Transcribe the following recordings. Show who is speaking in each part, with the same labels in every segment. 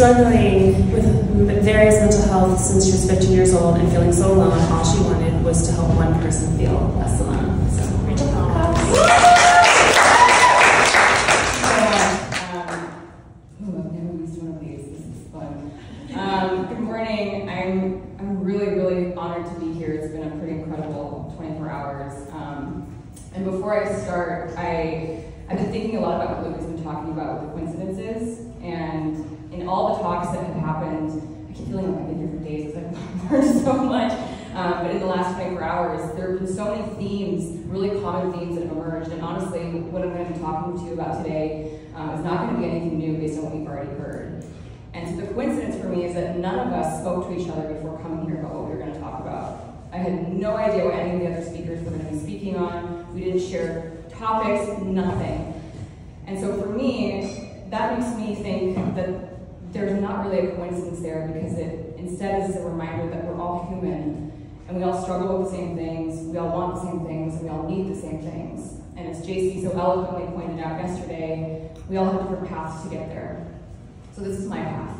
Speaker 1: struggling with various mental health since she was 15 years old and feeling so alone. All she wanted was to help one person feel less alone. So, Rachel.havekost.
Speaker 2: I've never used one of these. This is fun. Good morning. I'm really honored to be here. It's been a pretty incredible 24 hours. And before I start, I've been thinking a lot about what Luke has been talking about with coincidences, and in all the talks that have happened, I keep feeling like I've been here for days because I've learned so much, but in the last 24 hours, there have been so many themes, really common themes that have emerged, and honestly, what I'm going to be talking to you about today is not going to be anything new based on what we've already heard. And so the coincidence for me is that none of us spoke to each other before coming here about what we were going to talk about. I had no idea what any of the other speakers were going to be speaking on. We didn't share topics, nothing. And so for me, that makes me think that there's not really a coincidence there, because it instead is a reminder that we're all human and we all struggle with the same things, we all want the same things, and we all need the same things. And as JC so eloquently pointed out yesterday, we all have different paths to get there. So this is my path.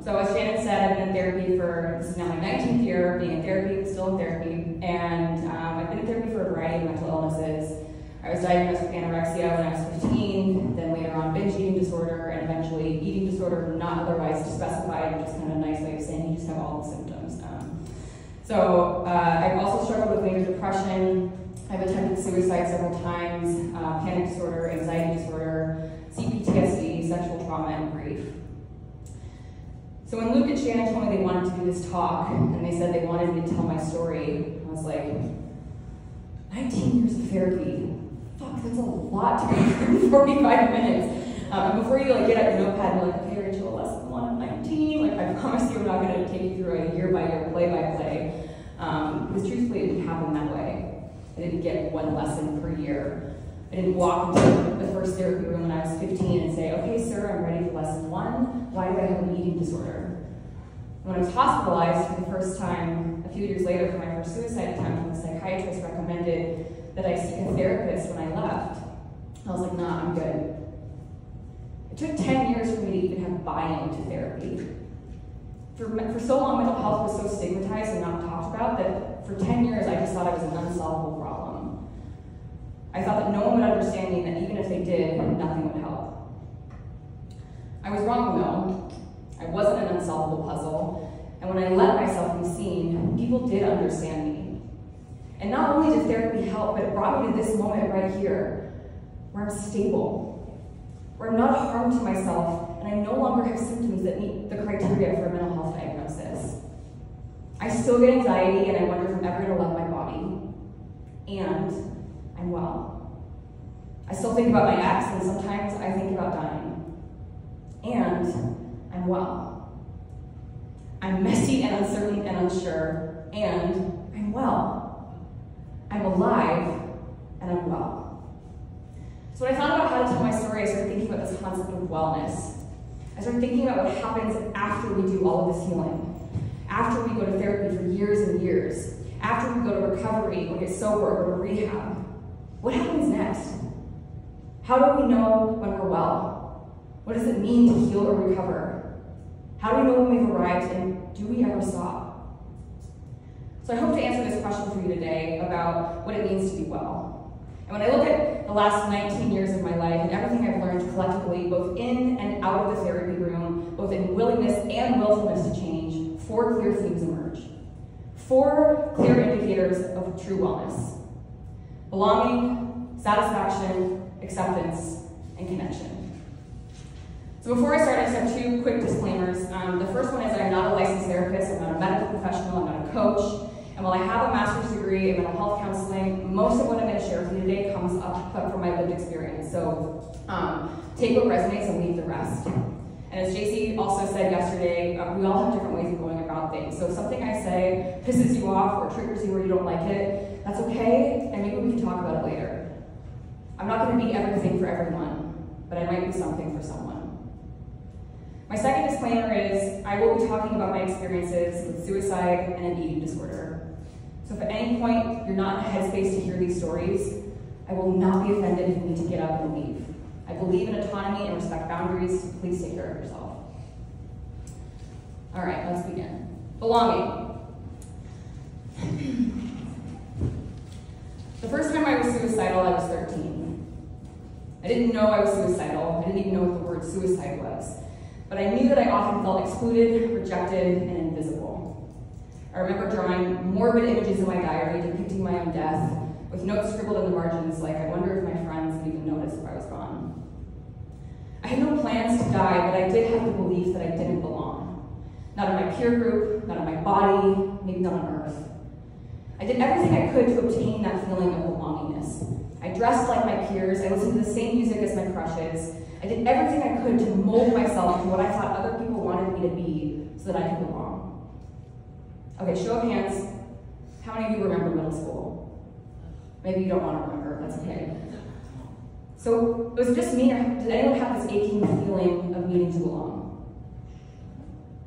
Speaker 2: So as Shannon said, I've been in therapy this is now my 19th year being in therapy, still in therapy, and I've been in therapy for a variety of mental illnesses. I was diagnosed with anorexia when I was 15, then later on binge eating disorder, and eventually eating disorder, not otherwise specified, just kind of a nice way of saying you just have all the symptoms. I've also struggled with major depression. I've attempted suicide several times, panic disorder, anxiety disorder, CPTSD, sexual trauma, and grief. So when Luke and Shannon told me they wanted to do this talk, and they said they wanted me to tell my story, I was like, 19 years of therapy. Fuck, that's a lot to go through in 45 minutes. And before you get out your notepad and be like, okay, Rachel, lesson 1 of 19, I promise you I'm not going to take you through a year-by-year, play-by-play. Because truthfully, it didn't happen that way. I didn't get one lesson per year. I didn't walk into the first therapy room when I was 15 and say, okay, sir, I'm ready for lesson 1. Why do I have an eating disorder? When I was hospitalized for the first time a few years later for my first suicide attempt, and the psychiatrist recommended that I seek a therapist when I left, I was like, nah, I'm good. It took 10 years for me to even have buy-in to therapy. For so long, mental health was so stigmatized and not talked about that for 10 years I just thought it was an unsolvable problem. I thought that no one would understand me, and that even if they did, nothing would help. I was wrong though. I wasn't an unsolvable puzzle, and when I let myself be seen, people did understand me. And not only did therapy help, but it brought me to this moment right here, where I'm stable, where I'm not a harm to myself, and I no longer have symptoms that meet the criteria for a mental health diagnosis. I still get anxiety, and I wonder if I'm ever going to love my body. And I'm well. I still think about my ex, and sometimes I think about dying. And I'm well. I'm messy and uncertain and unsure, and I'm well. I'm alive, and I'm well. So when I thought about how to tell my story, I started thinking about this concept of wellness. I started thinking about what happens after we do all of this healing, after we go to therapy for years and years, after we go to recovery or get sober or go to rehab. What happens next? How do we know when we're well? What does it mean to heal or recover? How do we know when we've arrived, and do we ever stop? So I hope to answer this question for you today about what it means to be well. And when I look at the last 19 years of my life and everything I've learned collectively, both in and out of the therapy room, both in willingness and willfulness to change, 4 clear themes emerge. 4 clear indicators of true wellness: belonging, satisfaction, acceptance, and connection. So before I start, I just have 2 quick disclaimers. The first one is I'm not a licensed therapist, I'm not a medical professional, I'm not a coach. And while I have a master's degree in mental health counseling, most of what I'm going to share with you today comes up from my lived experience. So take what resonates and leave the rest. And as JC also said yesterday, we all have different ways of going about things. So if something I say pisses you off or triggers you or you don't like it, that's okay, and maybe we can talk about it later. I'm not going to be everything for everyone, but I might be something for someone. My second disclaimer is I will be talking about my experiences with suicide and an eating disorder. So if at any point you're not in a headspace to hear these stories, I will not be offended if you need to get up and leave. I believe in autonomy and respect boundaries. boundaries, please take care of yourself. All right, let's begin. Belonging. The first time I was suicidal, I was 13. I didn't know I was suicidal. I didn't even know what the word suicide was. But I knew that I often felt excluded, rejected, and invisible. I remember drawing morbid images in my diary depicting my own death, with notes scribbled in the margins like, I wonder if my friends would even notice if I was gone. I had no plans to die, but I did have the belief that I didn't belong. Not in my peer group, not in my body, maybe not on Earth. I did everything I could to obtain that feeling of belongingness. I dressed like my peers, I listened to the same music as my crushes. I did everything I could to mold myself to what I thought other people wanted me to be so that I could belong. Okay, show of hands, how many of you remember middle school? Maybe you don't want to remember, that's okay. So, was it just me, or did anyone have this aching feeling of needing to belong?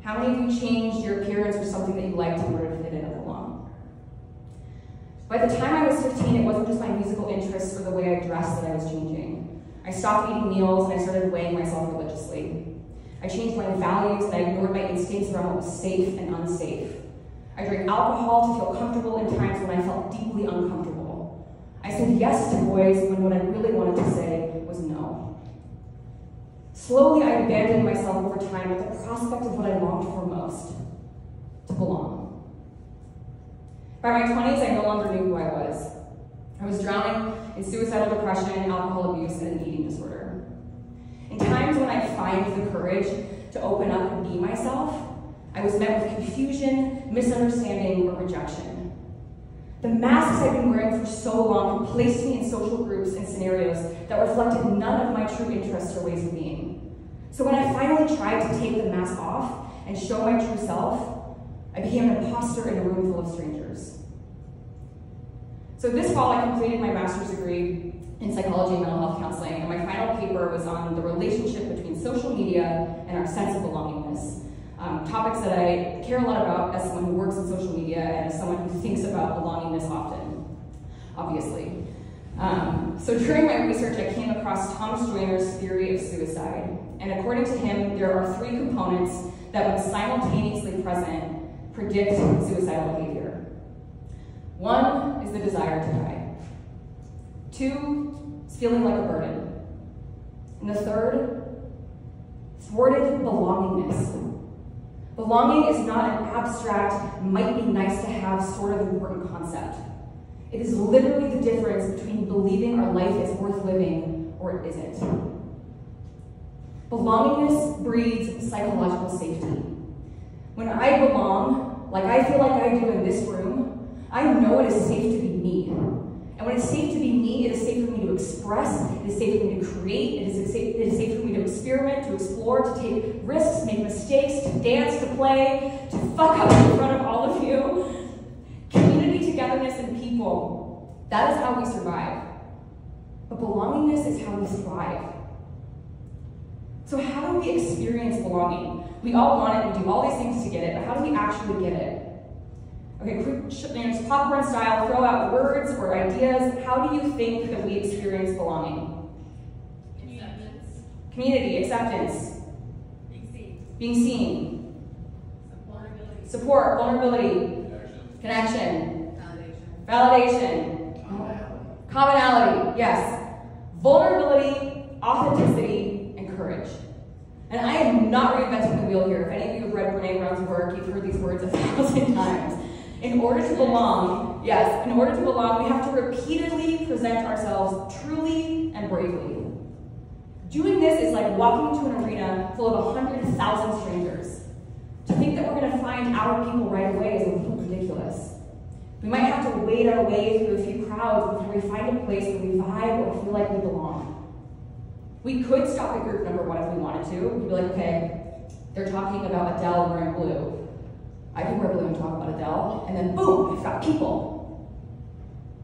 Speaker 2: How many of you changed your appearance or something that you liked in order to fit in and belong? By the time I was 15, it wasn't just my musical interests or the way I dressed that I was changing. I stopped eating meals and I started weighing myself religiously. I changed my values and I ignored my instincts around what was safe and unsafe. I drank alcohol to feel comfortable in times when I felt deeply uncomfortable. I said yes to boys when what I really wanted to say was no. Slowly, I abandoned myself over time with the prospect of what I longed for most, to belong. By my 20s, I no longer knew who I was. I was drowning in suicidal depression, alcohol abuse, and an eating disorder. In times when I find the courage to open up and be myself, I was met with confusion, misunderstanding, or rejection. The masks I've been wearing for so long had placed me in social groups and scenarios that reflected none of my true interests or ways of being. So when I finally tried to take the mask off and show my true self, I became an imposter in a room full of strangers. So this fall, I completed my master's degree in psychology and mental health counseling, and my final paper was on the relationship between social media and our sense of belongingness. Topics that I care a lot about as someone who works in social media and as someone who thinks about belongingness often, obviously. So during my research, I came across Thomas Joyner's theory of suicide. And according to him, there are 3 components that, when simultaneously present, predict suicidal behavior. 1 is the desire to die. 2 is feeling like a burden. And the 3rd, thwarted belongingness. Belonging is not an abstract, might be nice to have sort of important concept. It is literally the difference between believing our life is worth living or it isn't. Belongingness breeds psychological safety. When I belong, like I feel like I do in this room, I know it is safe to be me. And when it's safe to be me, it is safe for me to express, it is safe for me to create, it is safe for me to experiment, to explore, to take risks, make mistakes, to dance, to play, to fuck up in front of all of you. Community, togetherness, and people, that is how we survive. But belongingness is how we thrive. So how do we experience belonging? We all want it, we do all these things to get it, but how do we actually get it? Okay, just popcorn style, throw out words or ideas. How do you think that we experience belonging?
Speaker 3: Acceptance.
Speaker 2: Community, acceptance. Being seen.
Speaker 3: Vulnerability.
Speaker 2: Support, vulnerability. Connection. Validation. Commonality, yes. Vulnerability, authenticity, and courage. And I am not reinventing the wheel here. If any of you have read Brene Brown's work, you've heard these words 1,000 times. In order to belong, yes, in order to belong, we have to repeatedly present ourselves truly and bravely. Doing this is like walking into an arena full of 100,000 strangers. To think that we're going to find our people right away is a little ridiculous. We might have to wade our way through a few crowds before we find a place where we vibe or feel like we belong. We could stop at group number 1 if we wanted to. We'd be like, okay, they're talking about Adele wearing blue. I can wear blue and talk about Adele, and then boom, I've got people.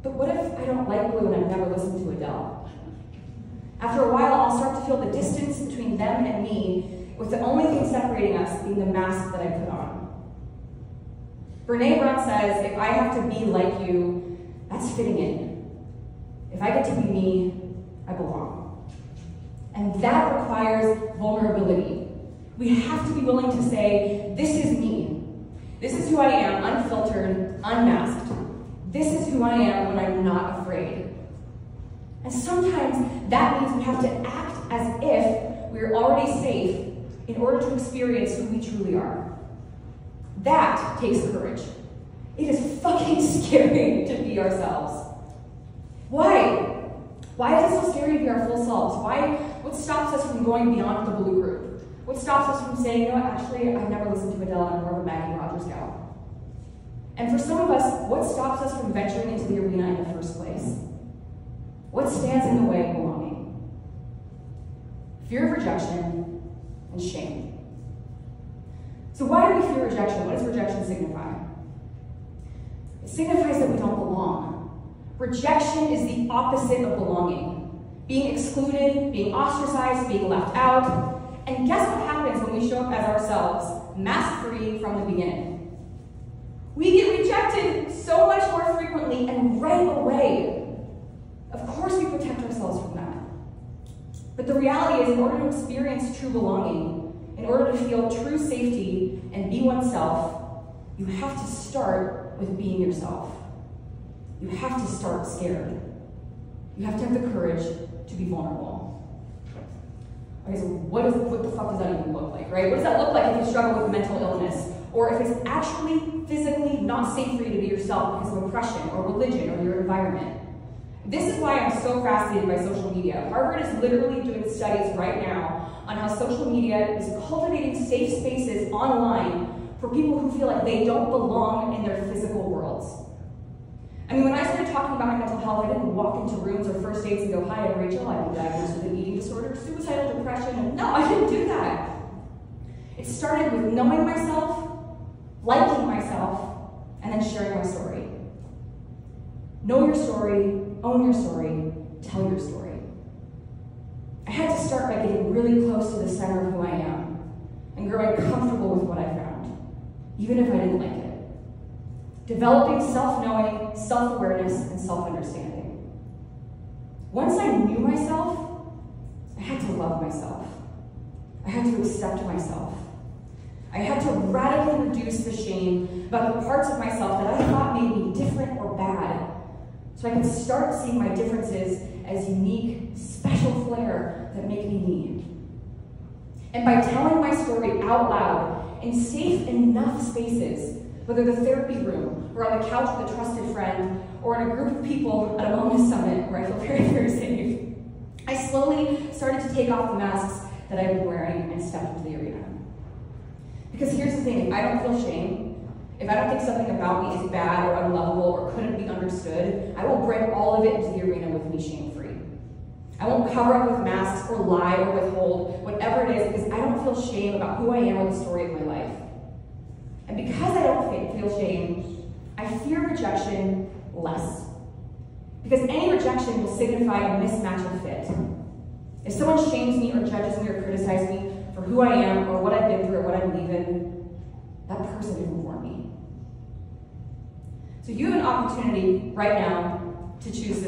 Speaker 2: But what if I don't like blue and I've never listened to Adele? After a while, I'll start to feel the distance between them and me, with the only thing separating us being the mask that I put on. Brene Brown says, if I have to be like you, that's fitting in. If I get to be me, I belong. And that requires vulnerability. We have to be willing to say, this is me. This is who I am, unfiltered, unmasked. This is who I am when I'm not afraid. And sometimes that means we have to act as if we're already safe in order to experience who we truly are. That takes courage. It is fucking scary to be ourselves. Why? Why is it so scary to be our full selves? What stops us from going beyond the blue group? What stops us from saying, you know what, actually, I've never listened to Adele and I'm more of a Maggie Rogers gal? And for some of us, what stops us from venturing into the arena in the first place? What stands in the way of belonging? Fear of rejection and shame. So why do we fear rejection? What does rejection signify? It signifies that we don't belong. Rejection is the opposite of belonging. Being excluded, being ostracized, being left out. And guess what happens when we show up as ourselves, mask-free from the beginning? We get rejected so much more frequently and right away. Of course we protect ourselves from that. But the reality is, in order to experience true belonging, in order to feel true safety and be oneself, you have to start with being yourself. You have to start scared. You have to have the courage to be vulnerable. Okay, so what the fuck does that even look like, right? What does that look like if you struggle with mental illness? Or if it's actually physically not safe for you to be yourself because of oppression or religion or your environment? This is why I'm so fascinated by social media. Harvard is literally doing studies right now on how social media is cultivating safe spaces online for people who feel like they don't belong in their physical worlds. I mean, when I started talking about my mental health, I didn't walk into rooms or first dates and go, hi, I'm Rachel, I've been diagnosed with an eating disorder, suicidal depression, and no, I didn't do that. It started with knowing myself, liking myself, and then sharing my story. Know your story, own your story, tell your story. I had to start by getting really close to the center of who I am and growing comfortable with what I found, even if I didn't like it. Developing self-knowing, self-awareness, and self-understanding. Once I knew myself, I had to love myself. I had to accept myself. I had to radically reduce the shame about the parts of myself that I thought made me different or bad, so I could start seeing my differences as unique, special flair that make me me. And by telling my story out loud in safe enough spaces, whether the therapy room, or on the couch with a trusted friend, or in a group of people at a wellness summit where I feel very, very safe, I slowly started to take off the masks that I've been wearing and step into the arena. Because here's the thing, if I don't feel shame, if I don't think something about me is bad or unlovable or couldn't be understood, I will bring all of it into the arena with me shame-free. I won't cover up with masks or lie or withhold whatever it is because I don't feel shame about who I am or the story of my life. And because I don't feel shame, I fear rejection less. Because any rejection will signify a mismatch of fit. If someone shames me or judges me or criticizes me for who I am or what I've been through or what I believe in, that person isn't for me. So you have an opportunity right now to choose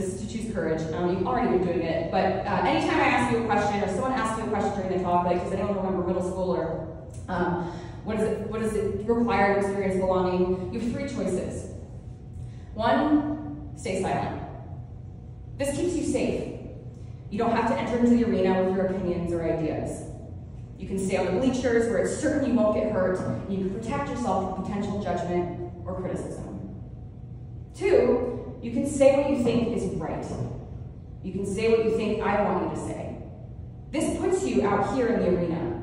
Speaker 2: courage. You've already been doing it, but anytime I ask you a question or someone asks you a question during the talk, like does anyone remember middle school or what does it require to experience belonging? You have three choices. One, stay silent. This keeps you safe. You don't have to enter into the arena with your opinions or ideas. You can stay on the bleachers where it's certain you won't get hurt, and you can protect yourself from potential judgment or criticism. Two, you can say what you think is right. You can say what you think I want you to say. This puts you out here in the arena.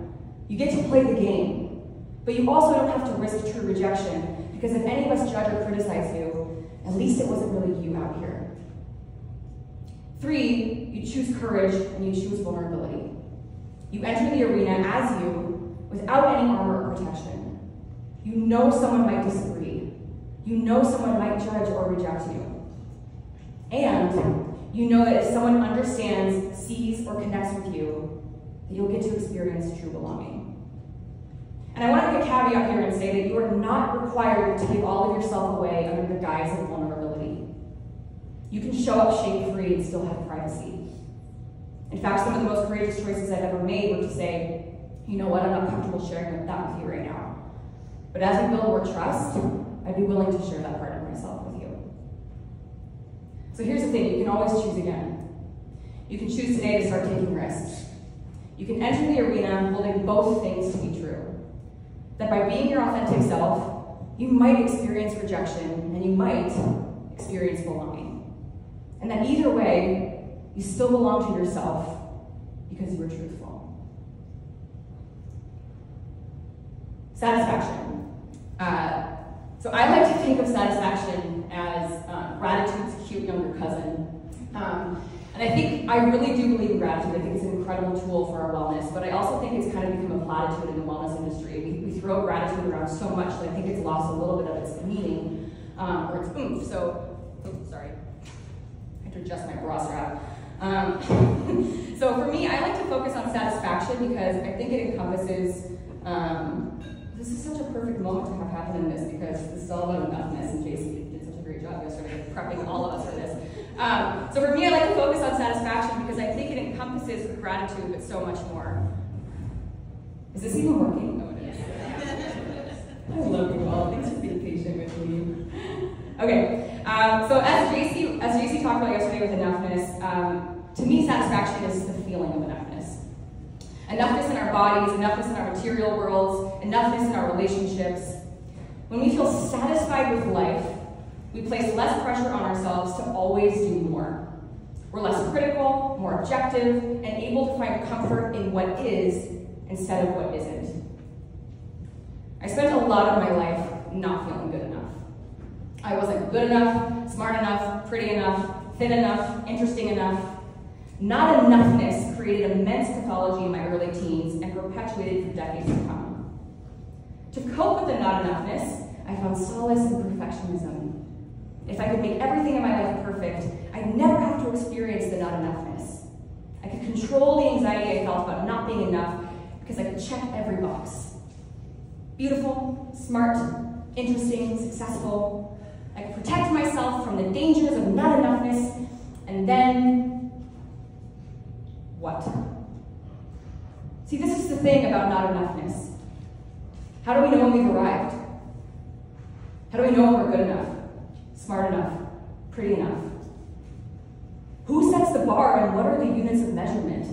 Speaker 2: You get to play the game, but you also don't have to risk true rejection, because if any of us judge or criticize you, at least it wasn't really you out here. Three, you choose courage and you choose vulnerability. You enter the arena as you, without any armor or protection. You know someone might disagree. You know someone might judge or reject you. And you know that if someone understands, sees, or connects with you, that you'll get to experience true belonging. And I want to make a caveat here and say that you are not required to give all of yourself away under the guise of vulnerability. You can show up shame-free and still have privacy. In fact, some of the most courageous choices I've ever made were to say, you know what, I'm not comfortable sharing that with you right now. But as we build more trust, I'd be willing to share that part of myself with you. So here's the thing, you can always choose again. You can choose today to start taking risks. You can enter the arena holding both things to be true. That by being your authentic self, you might experience rejection and you might experience belonging. And that either way, you still belong to yourself because you were truthful. Satisfaction. So I like to think of satisfaction as gratitude's cute younger cousin. And I really do believe in gratitude. I think it's an incredible tool for our wellness, but I also think it's kind of become a platitude in the wellness industry. We throw gratitude around so much that I think it's lost a little bit of its meaning, or its oomph. Sorry. I have to adjust my bra strap. So for me, I like to focus on satisfaction because I think it encompasses, this is such a perfect moment to have happen in this because this is all about enoughness, and JC did such a great job yesterday prepping all of us for this. So for me, I like to focus on satisfaction because I think it encompasses gratitude, but so much more. Is this even working? Oh, it is. I love you all. Thanks for being patient with me. Okay, so as JC talked about yesterday with enoughness, to me, satisfaction is the feeling of enoughness. Enoughness in our bodies, enoughness in our material worlds, enoughness in our relationships. When we feel satisfied with life, we place less pressure on ourselves to always do more. We're less critical, more objective, and able to find comfort in what is instead of what isn't. I spent a lot of my life not feeling good enough. I wasn't good enough, smart enough, pretty enough, thin enough, interesting enough. Not enoughness created immense pathology in my early teens and perpetuated for decades to come. To cope with the not enoughness, I found solace in perfectionism. If I could make everything in my life perfect, I'd never have to experience the not enoughness. I could control the anxiety I felt about not being enough because I could check every box. Beautiful, smart, interesting, successful. I could protect myself from the dangers of not enoughness, and then what? See, this is the thing about not enoughness. How do we know when we've arrived? How do we know when we're good enough, smart enough, pretty enough? Who sets the bar and what are the units of measurement?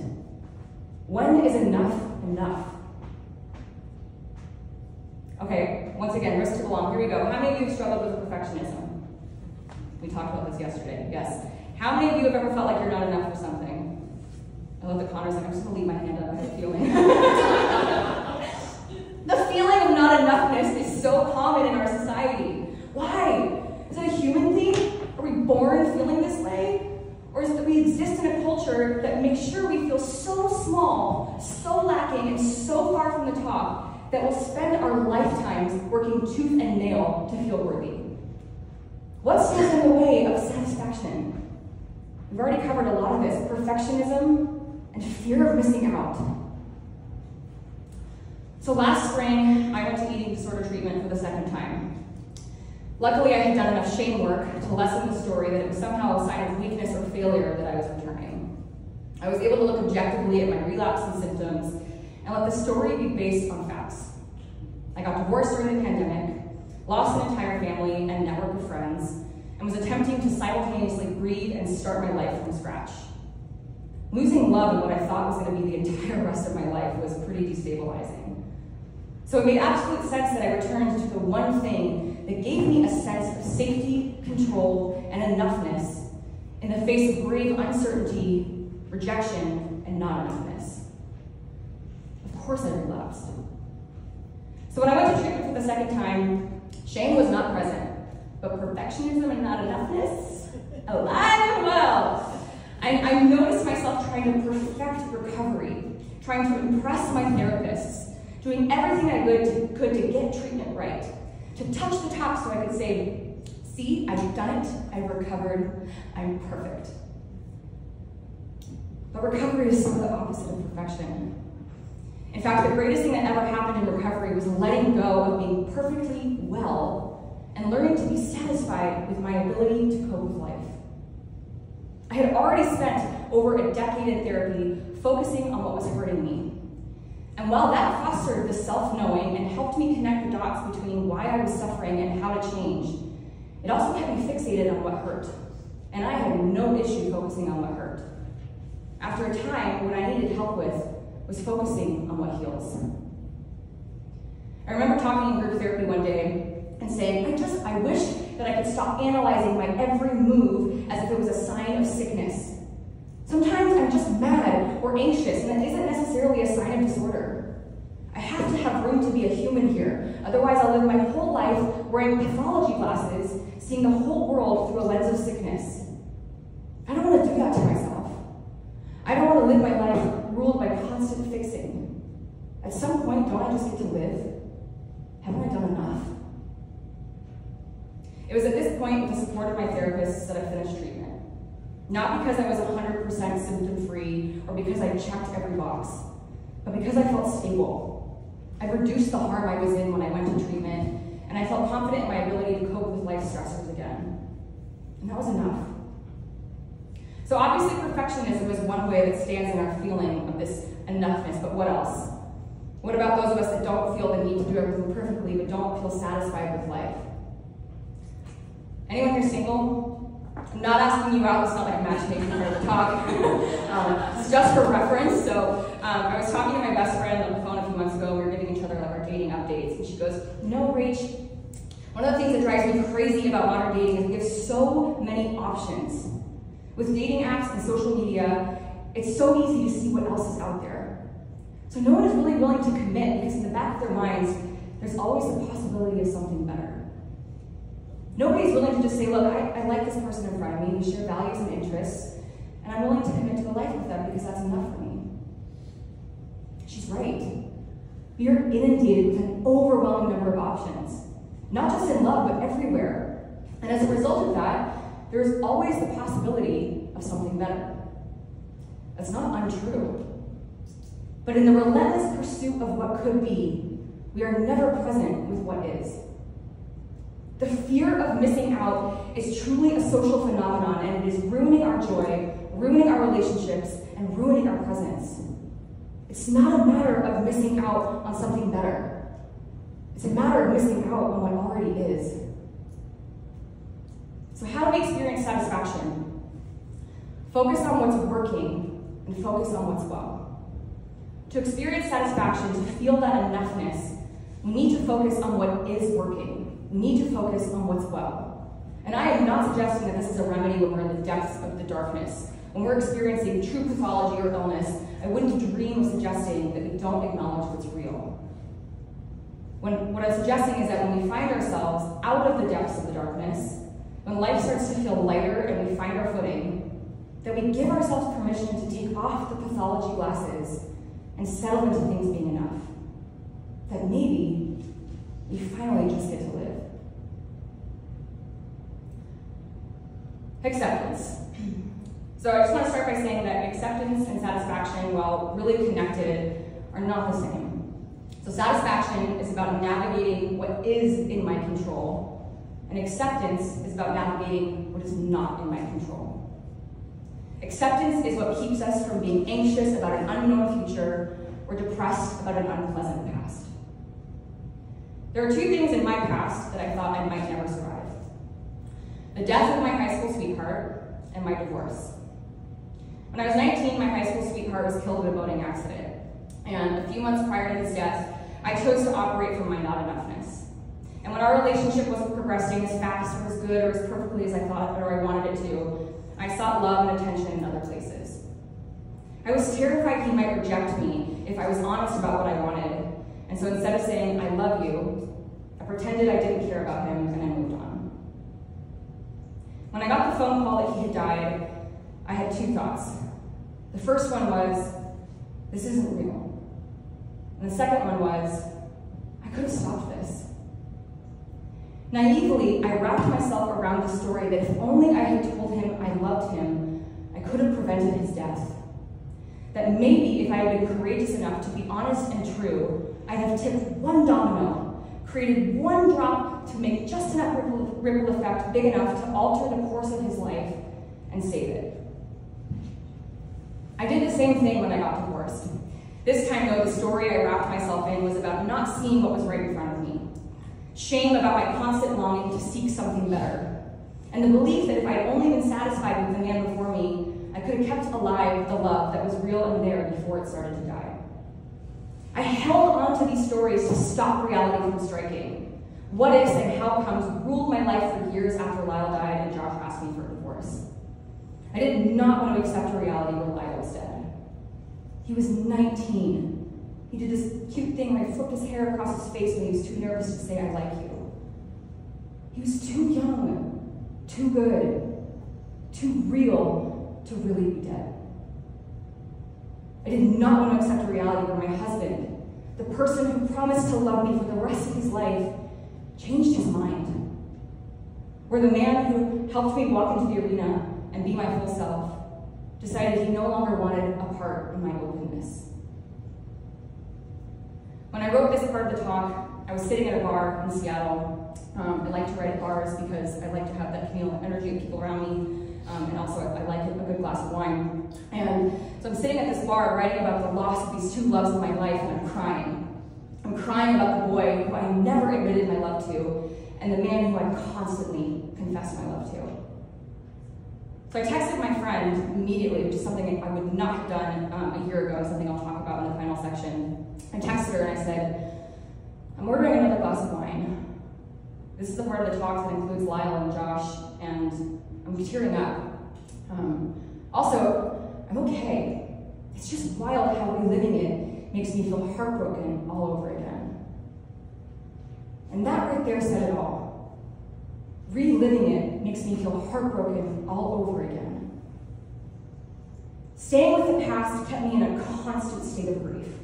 Speaker 2: When is enough enough? Okay, once again, wrist to belong. Here we go. How many of you have struggled with perfectionism? We talked about this yesterday. Yes. How many of you have ever felt like you're not enough for something? I love the Connor's like, I'm just gonna leave my hand up. I have a feeling. The feeling of not enoughness is so common in our society. Why? Is it a human thing? Are we born feeling this way? Or is it that we exist in a culture that makes sure we feel so small, so lacking, and so far from the top that we'll spend our lifetimes working tooth and nail to feel worthy? What stands in the way of satisfaction? We've already covered a lot of this. Perfectionism and fear of missing out. So last spring, I went to eating disorder treatment for the second time. Luckily, I had done enough shame work to lessen the story that it was somehow a sign of weakness or failure that I was returning. I was able to look objectively at my relapse and symptoms and let the story be based on facts. I got divorced during the pandemic, lost an entire family and network of friends, and was attempting to simultaneously grieve and start my life from scratch. Losing love in what I thought was going to be the entire rest of my life was pretty destabilizing. So it made absolute sense that I returned to the one thing that gave me a sense of safety, control, and enoughness in the face of grave uncertainty, rejection, and not enoughness. Of course I relapsed. So when I went to treatment for the second time, shame was not present, but perfectionism and not enoughness, alive and well. I noticed myself trying to perfect recovery, trying to impress my therapists, doing everything I could to get treatment right, to touch the top so I could say, see, I've done it, I've recovered, I'm perfect. But recovery is sort of the opposite of perfection. In fact, the greatest thing that ever happened in recovery was letting go of being perfectly well and learning to be satisfied with my ability to cope with life. I had already spent over a decade in therapy focusing on what was hurting me. And while that fostered the self-knowing and helped me connect the dots between why I was suffering and how to change, it also kept me fixated on what hurt. And I had no issue focusing on what hurt. After a time, what I needed help with was focusing on what heals. I remember talking in group therapy one day and saying, I wish that I could stop analyzing my every move as if it was a sign of sickness. Sometimes I'm just mad or anxious, and that isn't necessarily a sign of disorder. I have to have room to be a human here. Otherwise, I'll live my whole life wearing pathology glasses, seeing the whole world through a lens of sickness. I don't want to do that to myself. I don't want to live my life ruled by constant fixing. At some point, don't I just get to live? Haven't I done enough? It was at this point, with the support of my therapist, that I finished treatment. Not because I was 100% symptom-free or because I checked every box, but because I felt stable. I reduced the harm I was in when I went to treatment, and I felt confident in my ability to cope with life stressors again. And that was enough. So obviously perfectionism is one way that stands in our feeling of this enoughness, but what else? What about those of us that don't feel the need to do everything perfectly but don't feel satisfied with life? Anyone here single? I'm not asking you out, it's not like a matchmaking for the talk. It's just for reference. So I was talking to my best friend on the phone a few months ago. We were giving each other like our dating updates, and she goes, "No, Rach, one of the things that drives me crazy about modern dating is it gives so many options. With dating apps and social media, it's so easy to see what else is out there. So no one is really willing to commit because in the back of their minds, there's always the possibility of something better. Nobody's willing to just say, look, I like this person in front of me, we share values and interests, and I'm willing to commit to a life with them because that's enough for me." She's right. We are inundated with an overwhelming number of options, not just in love, but everywhere. And as a result of that, there's always the possibility of something better. That's not untrue. But in the relentless pursuit of what could be, we are never present with what is. The fear of missing out is truly a social phenomenon, and it is ruining our joy, ruining our relationships, and ruining our presence. It's not a matter of missing out on something better. It's a matter of missing out on what already is. So how do we experience satisfaction? Focus on what's working and focus on what's well. To experience satisfaction, to feel that enoughness, we need to focus on what is working. We need to focus on what's well. And I am not suggesting that this is a remedy when we're in the depths of the darkness. When we're experiencing true pathology or illness, I wouldn't dream of suggesting that we don't acknowledge what's real. What I'm suggesting is that when we find ourselves out of the depths of the darkness, when life starts to feel lighter and we find our footing, that we give ourselves permission to take off the pathology glasses and settle into things being enough. That maybe we finally just get to live. Acceptance. So I just want to start by saying that acceptance and satisfaction, while really connected, are not the same. So satisfaction is about navigating what is in my control, and acceptance is about navigating what is not in my control. Acceptance is what keeps us from being anxious about an unknown future or depressed about an unpleasant past. There are two things in my past that I thought I might never survive: the death of my high school sweetheart and my divorce. When I was 19, my high school sweetheart was killed in a boating accident. And a few months prior to his death, I chose to operate from my not enoughness. And when our relationship wasn't progressing as fast or as good or as perfectly as I thought or I wanted it to, I sought love and attention in other places. I was terrified he might reject me if I was honest about what I wanted. And so instead of saying, "I love you," I pretended I didn't care about him and I moved on. When I got the phone call that he had died, I had two thoughts. The first one was, this isn't real. And the second one was, I could have stopped this. Naively, I wrapped myself around the story that if only I had told him I loved him, I could have prevented his death. That maybe if I had been courageous enough to be honest and true, I'd have tipped one domino, created one drop to make just enough ripple effect big enough to alter the course of his life and save it. I did the same thing when I got divorced. This time, though, the story I wrapped myself in was about not seeing what was right in front of me. Shame about my constant longing to seek something better. And the belief that if I'd only been satisfied with the man before me, I could have kept alive the love that was real and there before it started to die. I held on to these stories to stop reality from striking. What ifs and how comes ruled my life for years after Lyle died and Josh asked me for a divorce. I did not want to accept a reality where Lyle was dead. He was 19. He did this cute thing where he flipped his hair across his face when he was too nervous to say, "I like you." He was too young, too good, too real to really be dead. I did not want to accept a reality where my husband, the person who promised to love me for the rest of his life, changed his mind. Where the man who helped me walk into the arena and be my full self decided he no longer wanted a part in my openness. When I wrote this part of the talk, I was sitting at a bar in Seattle. I like to write at bars because I like to have that communal energy of people around me. And also, I like a good glass of wine. And so I'm sitting at this bar writing about the loss of these two loves of my life, and I'm crying. I'm crying about the boy who I never admitted my love to, and the man who I constantly confessed my love to. So I texted my friend immediately, which is something I would not have done a year ago, something I'll talk about in the final section. I texted her and I said, "I'm ordering another glass of wine. This is the part of the talk that includes Lyle and Josh, and I'm tearing up. Also, I'm okay. It's just wild how reliving it makes me feel heartbroken all over again." And that right there said it all. Reliving it makes me feel heartbroken all over again. Staying with the past kept me in a constant state of grief.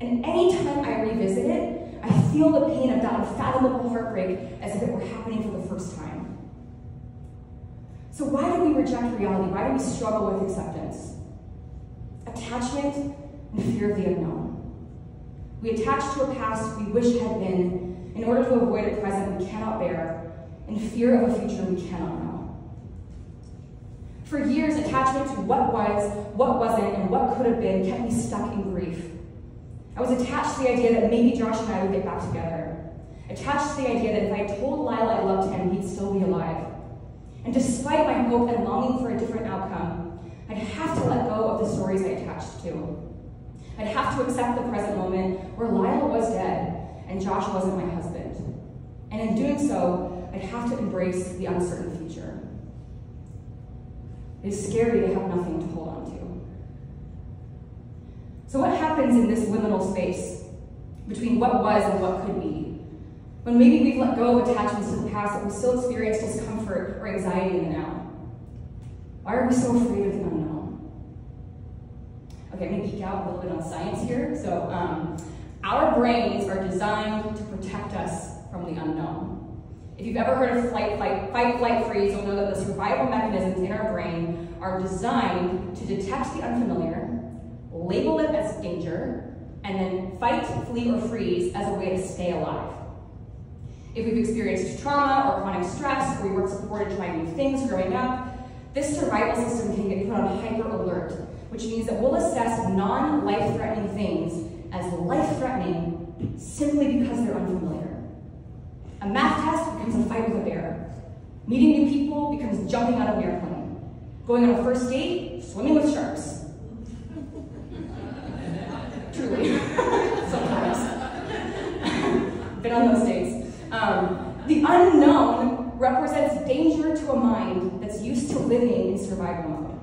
Speaker 2: And anytime I revisit it, I feel the pain of that unfathomable heartbreak as if it were happening for the first time. So why do we reject reality? Why do we struggle with acceptance? Attachment and fear of the unknown. We attach to a past we wish had been in order to avoid a present we cannot bear, and fear of a future we cannot know. For years, attachment to what was, what wasn't, and what could have been kept me stuck in grief. I was attached to the idea that maybe Josh and I would get back together. Attached to the idea that if I told Lyle I loved him, he'd still be alive. And despite my hope and longing for a different outcome, I'd have to let go of the stories I attached to. I'd have to accept the present moment where Lyle was dead and Josh wasn't my husband. And in doing so, I'd have to embrace the uncertain future. It is scary to have nothing to hold on to. So what happens in this liminal space between what was and what could be? When maybe we've let go of attachments to the past, but we still experience discomfort or anxiety in the now. Why are we so afraid of the unknown? Okay, I'm gonna geek out a little bit on science here. So our brains are designed to protect us from the unknown. If you've ever heard of fight, flight, freeze, you'll know that the survival mechanisms in our brain are designed to detect the unfamiliar, label it as danger, and then fight, flee, or freeze as a way to stay alive. If we've experienced trauma or chronic stress, or we weren't supported trying new things growing up, this survival system can get put on hyper alert, which means that we'll assess non-life-threatening things as life-threatening simply because they're unfamiliar. A math test becomes a fight with a bear. Meeting new people becomes jumping out of an airplane. Going on a first date, swimming with sharks. Truly, sometimes. Been on those dates. The unknown represents danger to a mind that's used to living in survival mode.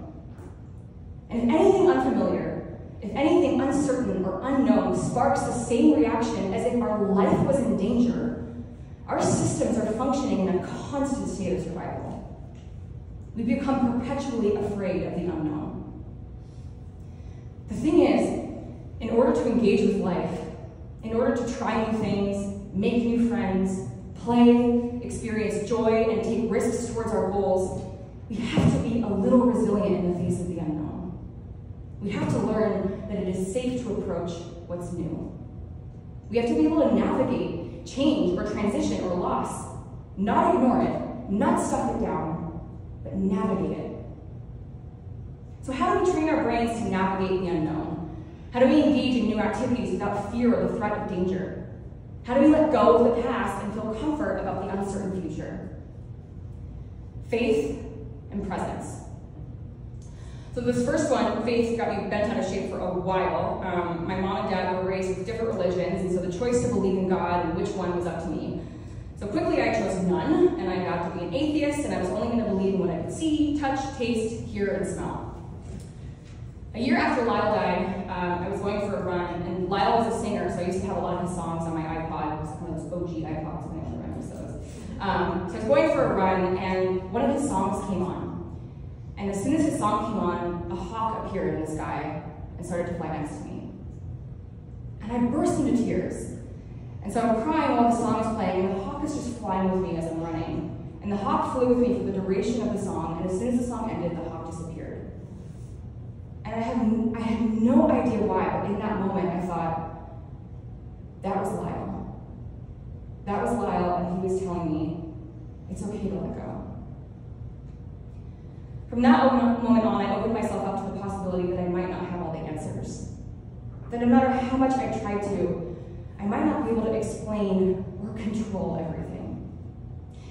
Speaker 2: And if anything unfamiliar, if anything uncertain or unknown sparks the same reaction as if our life was in danger, our systems are functioning in a constant state of survival. We become perpetually afraid of the unknown. The thing is, in order to engage with life, in order to try new things, make new friends, play, experience joy, and take risks towards our goals, we have to be a little resilient in the face of the unknown. We have to learn that it is safe to approach what's new. We have to be able to navigate change or transition or loss, not ignore it, not stuff it down, but navigate it. So how do we train our brains to navigate the unknown? How do we engage in new activities without fear or the threat of danger? How do we let go of the past and feel comfort about the uncertain future? Faith and presence. So this first one, faith, got me bent out of shape for a while. My mom and dad were raised with different religions, and so the choice to believe in God and which one was up to me. So quickly I chose none, and I got to be an atheist, and I was only going to believe in what I could see, touch, taste, hear, and smell. A year after Lyle died, I was going for a run, and Lyle was a singer, so I used to have a lot of his songs on my iPod. It was one of those OG iPods, if anyone remembers those. So I was going for a run, and one of his songs came on. And as soon as his song came on, a hawk appeared in the sky and started to fly next to me. And I burst into tears. And so I'm crying while the song is playing, and the hawk is just flying with me as I'm running. And the hawk flew with me for the duration of the song, and as soon as the song ended, the hawk disappeared. And I had no idea why, but in that moment I thought, that was Lyle. That was Lyle, and he was telling me, it's okay to let go. From that moment on, I opened myself up to the possibility that I might not have all the answers. That no matter how much I tried to, I might not be able to explain or control everything.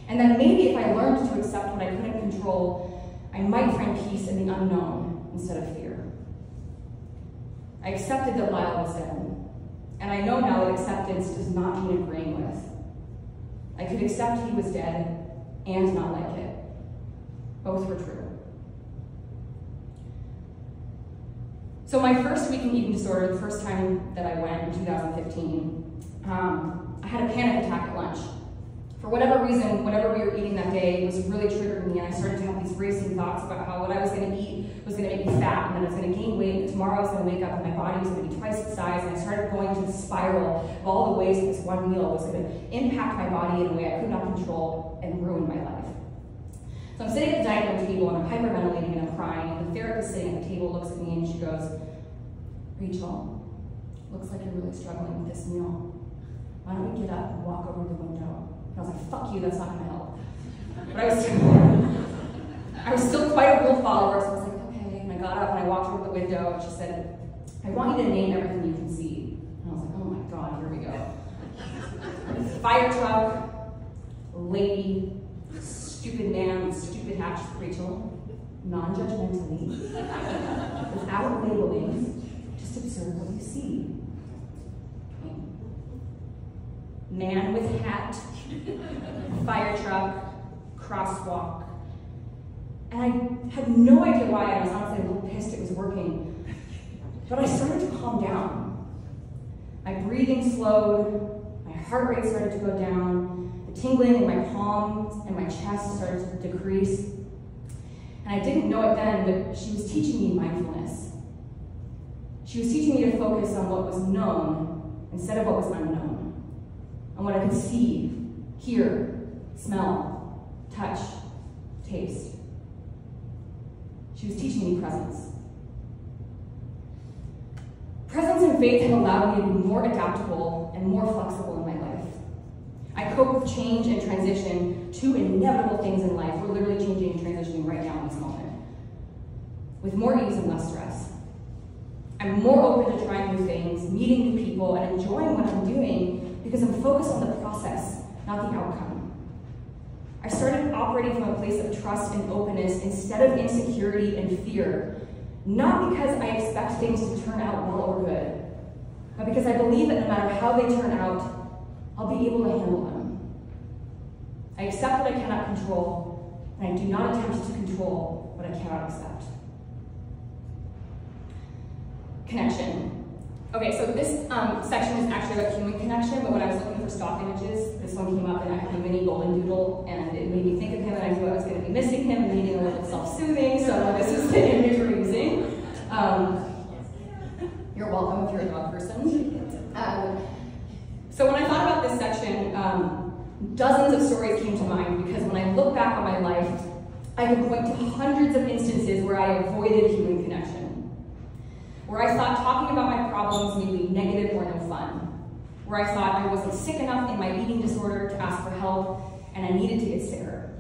Speaker 2: And that maybe if I learned to accept what I couldn't control, I might find peace in the unknown instead of fear. I accepted that Lyle was dead. And I know now that acceptance does not mean agreeing with. I could accept he was dead and not like it. Both were true. So my first week in eating disorder, the first time that I went in 2015, I had a panic attack at lunch. For whatever reason, whatever we were eating that day was really triggering me, and I started to have these racing thoughts about how what I was going to eat was going to make me fat, and then I was going to gain weight, and tomorrow I was going to wake up and my body was going to be twice its size, and I started going to the spiral of all the ways that this one meal was going to impact my body in a way I could not control and ruin my life. So I'm sitting at the dining room table, and I'm hyperventilating, and I'm crying, and the therapist sitting at the table looks at me, and she goes, Rachel, looks like you're really struggling with this meal. Why don't we get up and walk over to the window? And I was like, fuck you, that's not gonna help. But I was still quite a rule follower, so I was like, okay. And I got up and I walked over to the window, and she said, I want you to name everything you can see. And I was like, oh my God, here we go. Fire truck, lady, stupid man, stupid hatch, Rachel, non-judgmentally, without labeling, just observe what you see. Man with hat, fire truck, crosswalk. And I had no idea why, and I was honestly a little pissed it was working. But I started to calm down. My breathing slowed, my heart rate started to go down, the tingling in my palms and my chest started to decrease. And I didn't know it then, but she was teaching me mindfulness. She was teaching me to focus on what was known instead of what was unknown. On what I could see, hear, smell, touch, taste. She was teaching me presence. Presence and faith have allowed me to be more adaptable and more flexible in my life. I cope with change and transition to inevitable things in life. We're literally changing and transitioning right now in this moment. With more ease and less stress. I'm more open to trying new things, meeting new people, and enjoying what I'm doing because I'm focused on the process, not the outcome. I started operating from a place of trust and openness instead of insecurity and fear, not because I expect things to turn out well or good, but because I believe that no matter how they turn out, I'll be able to handle them. I accept what I cannot control, and I do not attempt to control what I cannot accept. Connection. Okay, so this section is actually about human connection, but when I was looking for stock images, this one came up and I had a mini golden doodle, and it made me think of him, and I knew I was going to be missing him and needing a little self-soothing, so this is the image we're using. You're welcome if you're a dog person. So when I thought about this section, dozens of stories came to mind, because when I look back on my life, I could point to hundreds of instances where I avoided human connection. Where I thought talking about my problems made me negative or no fun. Where I thought I wasn't sick enough in my eating disorder to ask for help, and I needed to get sicker.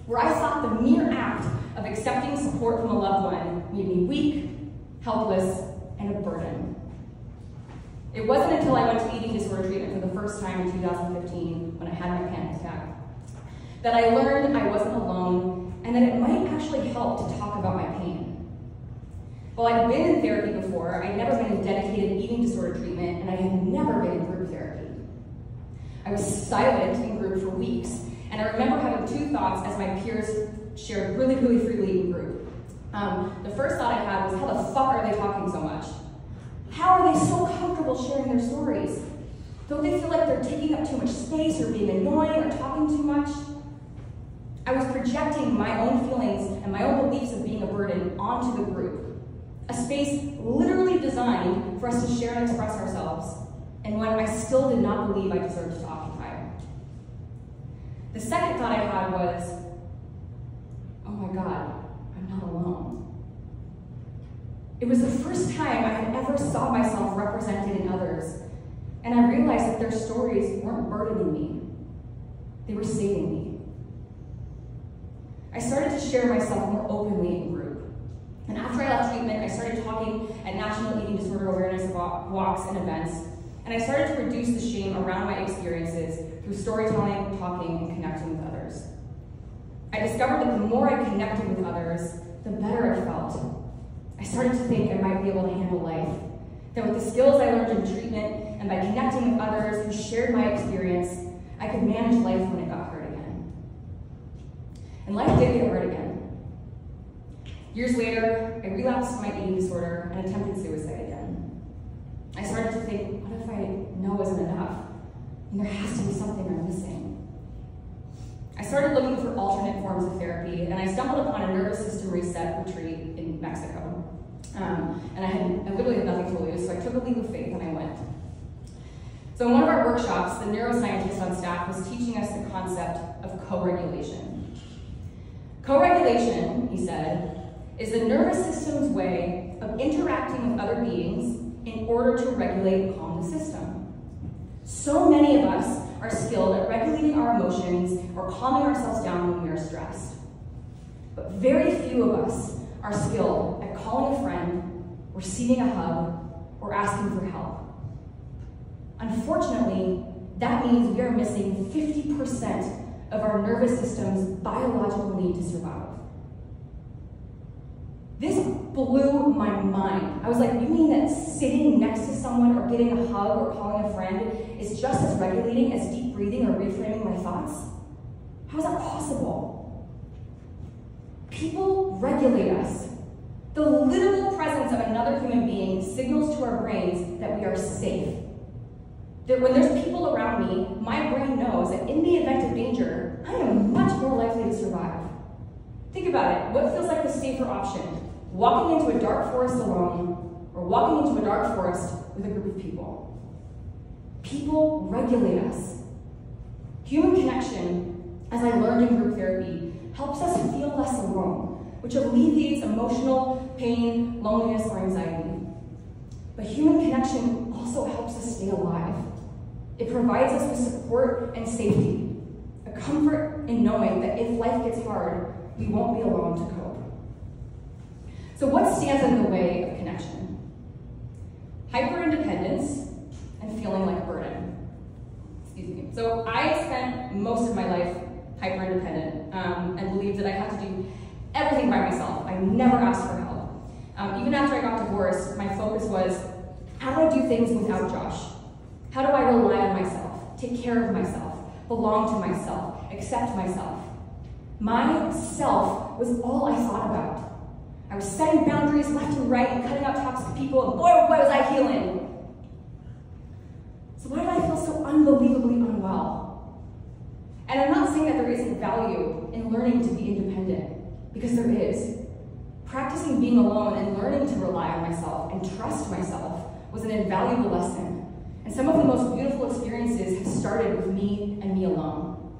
Speaker 2: Where I thought the mere act of accepting support from a loved one made me weak, helpless, and a burden. It wasn't until I went to eating disorder treatment for the first time in 2015, when I had my panic attack, that I learned I wasn't alone and that it might actually help to talk about my pain. While I'd been in therapy before, I'd never been in dedicated eating disorder treatment, and I had never been in group therapy. I was silent in group for weeks, and I remember having two thoughts as my peers shared really, really freely in group. The first thought I had was, how the fuck are they talking so much? How are they so comfortable sharing their stories? Don't they feel like they're taking up too much space or being annoying or talking too much? I was projecting my own feelings and my own beliefs of being a burden onto the group, a space literally designed for us to share and express ourselves, and one I still did not believe I deserved to occupy. The second thought I had was, oh my God, I'm not alone. It was the first time I had ever saw myself represented in others, and I realized that their stories weren't burdening me, they were saving me. I started to share myself more openly in group. And after I left treatment, I started talking at National Eating Disorder Awareness walks and events, and I started to reduce the shame around my experiences through storytelling, talking, and connecting with others. I discovered that the more I connected with others, the better I felt. I started to think I might be able to handle life, that with the skills I learned in treatment and by connecting with others who shared my experience, I could manage life when it got hard again. And life did get hard again. Years later, I relapsed my eating disorder and attempted suicide again. I started to think, what if I know isn't enough? And there has to be something I'm missing. I started looking for alternate forms of therapy, and I stumbled upon a nervous system reset retreat in Mexico. And I literally had nothing to lose, so I took a leap of faith and I went. So in one of our workshops, the neuroscientist on staff was teaching us the concept of co-regulation. Co-regulation, he said, is the nervous system's way of interacting with other beings in order to regulate and calm the system. So many of us are skilled at regulating our emotions or calming ourselves down when we are stressed. But very few of us are skilled at calling a friend, receiving a hug, or asking for help. Unfortunately, that means we are missing 50% of our nervous system's biological need to survive. This blew my mind. I was like, you mean that sitting next to someone or getting a hug or calling a friend is just as regulating as deep breathing or reframing my thoughts? How is that possible? People regulate us. The literal presence of another human being signals to our brains that we are safe. That when there's people around me, my brain knows that in the event of danger, I am much more likely to survive. Think about it. What feels like the safer option? Walking into a dark forest alone, or walking into a dark forest with a group of people? People regulate us. Human connection, as I learned in group therapy, helps us feel less alone, which alleviates emotional pain, loneliness, or anxiety. But human connection also helps us stay alive. It provides us with support and safety, a comfort in knowing that if life gets hard, we won't be alone to cope. So what stands in the way of connection? Hyper-independence and feeling like a burden. Excuse me. So I spent most of my life hyper-independent and believed that I had to do everything by myself. I never asked for help. Even after I got divorced, my focus was, how do I do things without Josh? How do I rely on myself, take care of myself, belong to myself, accept myself? Myself was all I thought about. I was setting boundaries left and right and cutting out toxic people, and boy, oh boy, was I healing. So why did I feel so unbelievably unwell? And I'm not saying that there isn't value in learning to be independent, because there is. Practicing being alone and learning to rely on myself and trust myself was an invaluable lesson. And some of the most beautiful experiences have started with me and me alone.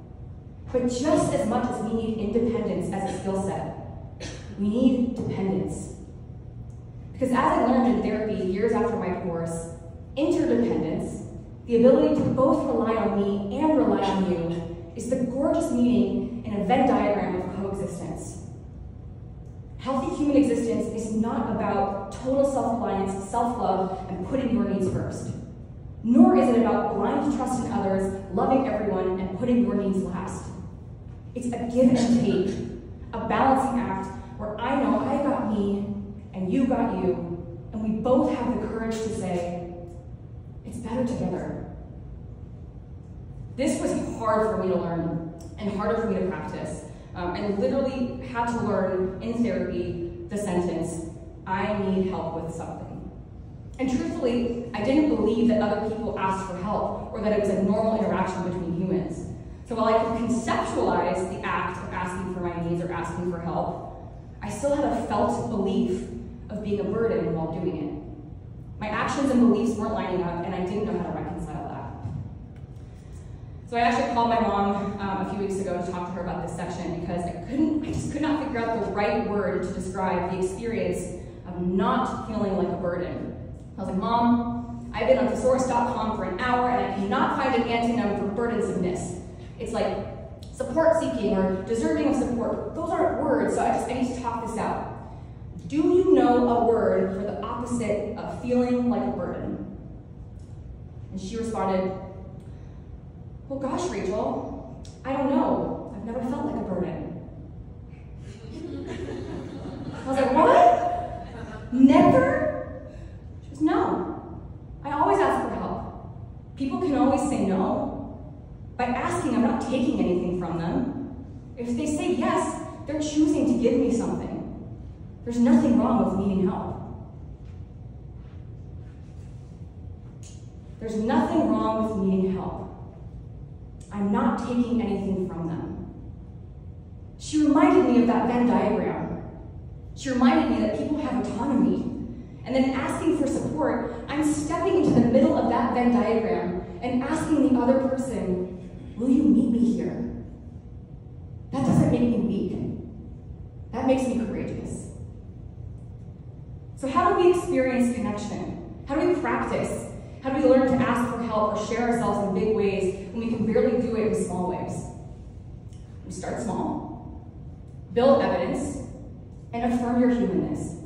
Speaker 2: But just as much as we need independence as a skill set, we need dependence. Because as I learned in therapy years after my divorce, interdependence, the ability to both rely on me and rely on you, is the gorgeous meaning in a Venn diagram of coexistence. Healthy human existence is not about total self-reliance, self-love, and putting your needs first. Nor is it about blind trust in others, loving everyone, and putting your needs last. It's a give and take, a balancing act where I know I got me and you got you, and we both have the courage to say, it's better together. This was hard for me to learn and harder for me to practice. I literally had to learn in therapy the sentence, I need help with something. And truthfully, I didn't believe that other people asked for help or that it was a normal interaction between humans. So while I could conceptualize the act of asking for my needs or asking for help, I still had a felt belief of being a burden while doing it. My actions and beliefs weren't lining up, and I didn't know how to reconcile that. So I actually called my mom a few weeks ago to talk to her about this section because I just could not figure out the right word to describe the experience of not feeling like a burden. I was like, Mom, I've been on thesaurus.com for an hour and I cannot find an antonym for burdensomeness. It's like support seeking or deserving of support. Those aren't words, so I need to talk this out. Do you know a word for the opposite of feeling like a burden? And she responded, well, gosh, Rachel, I don't know. I've never felt like a burden. I was like, what? Never? She goes, no. I always ask for help. People can always say no. By asking, I'm not taking anything from them. If they say yes, they're choosing to give me something. There's nothing wrong with needing help. There's nothing wrong with needing help. I'm not taking anything from them. She reminded me of that Venn diagram. She reminded me that people have autonomy. And then asking for support, I'm stepping into the middle of that Venn diagram and asking the other person, will you meet me here? That doesn't make me weak. That makes me courageous. So how do we experience connection? How do we practice? How do we learn to ask for help or share ourselves in big ways when we can barely do it in small ways? We start small, build evidence, and affirm your humanness.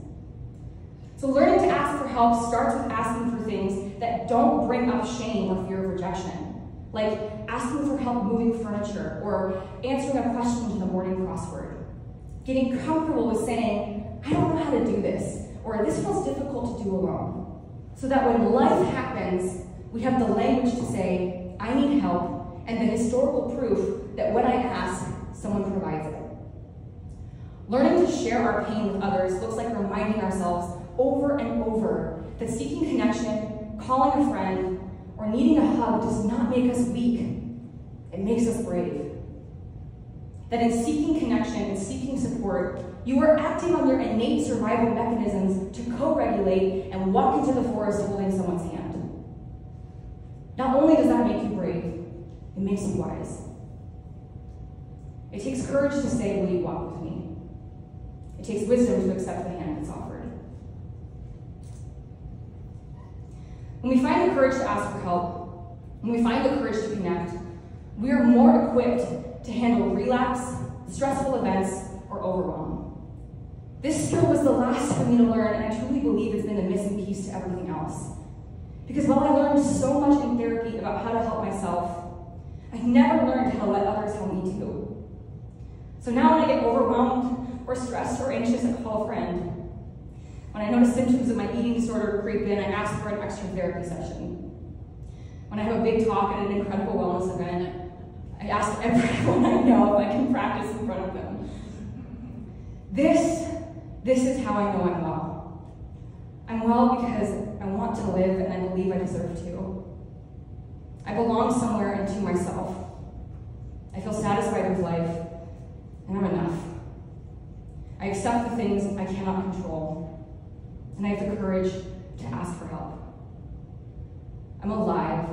Speaker 2: So learning to ask for help starts with asking for things that don't bring up shame or fear of rejection, like asking for help moving furniture or answering a question to the morning crossword. Getting comfortable with saying, I don't know how to do this, or this feels difficult to do alone. So that when life happens, we have the language to say, I need help, and the historical proof that when I ask, someone provides it. Learning to share our pain with others looks like reminding ourselves over and over that seeking connection, calling a friend, or needing a hug does not make us weak. It makes us brave. That in seeking connection and seeking support, you are acting on your innate survival mechanisms to co-regulate and walk into the forest holding someone's hand. Not only does that make you brave, it makes you wise. It takes courage to say, will you walk with me? It takes wisdom to accept the hand that's offered. When we find the courage to ask for help, when we find the courage to connect, we are more equipped to handle relapse, stressful events, or overwhelm. This skill was the last for me to learn, and I truly believe it's been the missing piece to everything else. Because while I learned so much in therapy about how to help myself, I've never learned how to let others help me too. So now when I get overwhelmed or stressed or anxious, I call a friend. When I notice symptoms of my eating disorder creep in, I ask for an extra therapy session. When I have a big talk at an incredible wellness event, I ask everyone I know if I can practice in front of them. This is how I know I'm well. I'm well because I want to live and I believe I deserve to. I belong somewhere and to myself. I feel satisfied with life, and I'm enough. I accept the things I cannot control, and I have the courage to ask for help. I'm alive,